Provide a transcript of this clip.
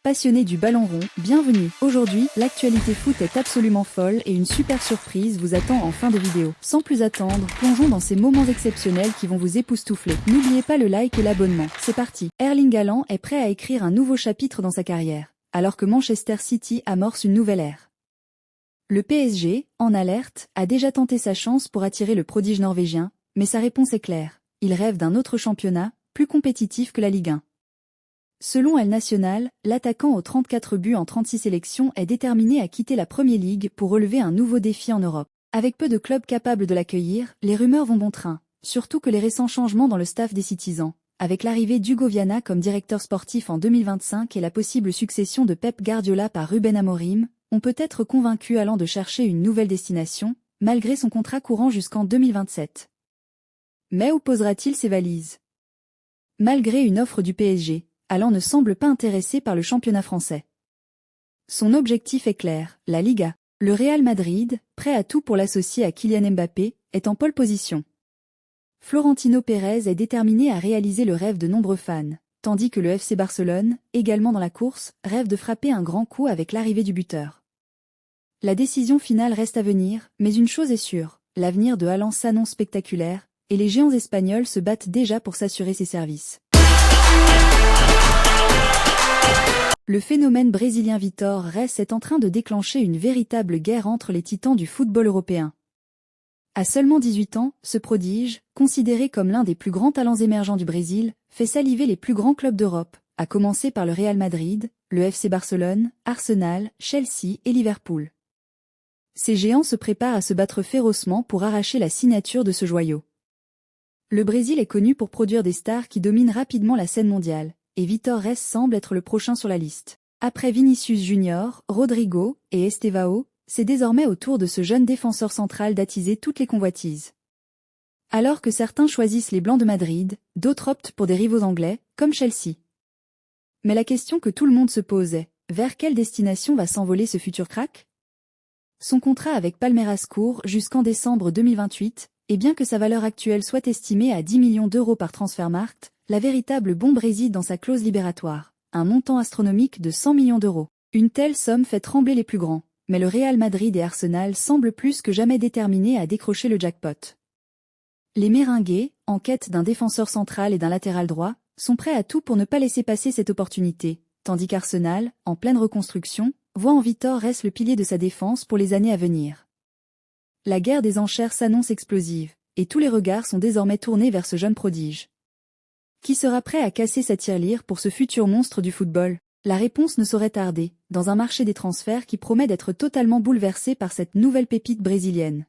Passionnés du ballon rond, bienvenue. Aujourd'hui, l'actualité foot est absolument folle et une super surprise vous attend en fin de vidéo. Sans plus attendre, plongeons dans ces moments exceptionnels qui vont vous époustoufler. N'oubliez pas le like et l'abonnement. C'est parti. Erling Haaland est prêt à écrire un nouveau chapitre dans sa carrière, alors que Manchester City amorce une nouvelle ère. Le PSG, en alerte, a déjà tenté sa chance pour attirer le prodige norvégien, mais sa réponse est claire. Il rêve d'un autre championnat, plus compétitif que la Ligue 1. Selon El Nacional, l'attaquant aux 34 buts en 36 sélections est déterminé à quitter la Premier League pour relever un nouveau défi en Europe. Avec peu de clubs capables de l'accueillir, les rumeurs vont bon train, surtout que les récents changements dans le staff des Citizens, avec l'arrivée d'Hugo Viana comme directeur sportif en 2025 et la possible succession de Pep Guardiola par Ruben Amorim, ont peut-être convaincu Haaland de chercher une nouvelle destination, malgré son contrat courant jusqu'en 2027. Mais où posera-t-il ses valises? Malgré une offre du PSG, Haaland ne semble pas intéressé par le championnat français. Son objectif est clair, la Liga. Le Real Madrid, prêt à tout pour l'associer à Kylian Mbappé, est en pole position. Florentino Pérez est déterminé à réaliser le rêve de nombreux fans, tandis que le FC Barcelone, également dans la course, rêve de frapper un grand coup avec l'arrivée du buteur. La décision finale reste à venir, mais une chose est sûre, l'avenir de Haaland s'annonce spectaculaire, et les géants espagnols se battent déjà pour s'assurer ses services. Le phénomène brésilien Vitor Reis est en train de déclencher une véritable guerre entre les titans du football européen. À seulement 18 ans, ce prodige, considéré comme l'un des plus grands talents émergents du Brésil, fait saliver les plus grands clubs d'Europe, à commencer par le Real Madrid, le FC Barcelone, Arsenal, Chelsea et Liverpool. Ces géants se préparent à se battre férocement pour arracher la signature de ce joyau. Le Brésil est connu pour produire des stars qui dominent rapidement la scène mondiale, et Vitor Reis semble être le prochain sur la liste. Après Vinicius Junior, Rodrigo et Estevao, c'est désormais au tour de ce jeune défenseur central d'attiser toutes les convoitises. Alors que certains choisissent les Blancs de Madrid, d'autres optent pour des rivaux anglais, comme Chelsea. Mais la question que tout le monde se pose est, vers quelle destination va s'envoler ce futur crack? Son contrat avec Palmeiras court jusqu'en décembre 2028, et bien que sa valeur actuelle soit estimée à 10 millions d'euros par Transfermarkt, la véritable bombe réside dans sa clause libératoire, un montant astronomique de 100 millions d'euros. Une telle somme fait trembler les plus grands, mais le Real Madrid et Arsenal semblent plus que jamais déterminés à décrocher le jackpot. Les Merengues, en quête d'un défenseur central et d'un latéral droit, sont prêts à tout pour ne pas laisser passer cette opportunité, tandis qu'Arsenal, en pleine reconstruction, voit en Vitor Reis le pilier de sa défense pour les années à venir. La guerre des enchères s'annonce explosive, et tous les regards sont désormais tournés vers ce jeune prodige. Qui sera prêt à casser sa tirelire pour ce futur monstre du football? La réponse ne saurait tarder, dans un marché des transferts qui promet d'être totalement bouleversé par cette nouvelle pépite brésilienne.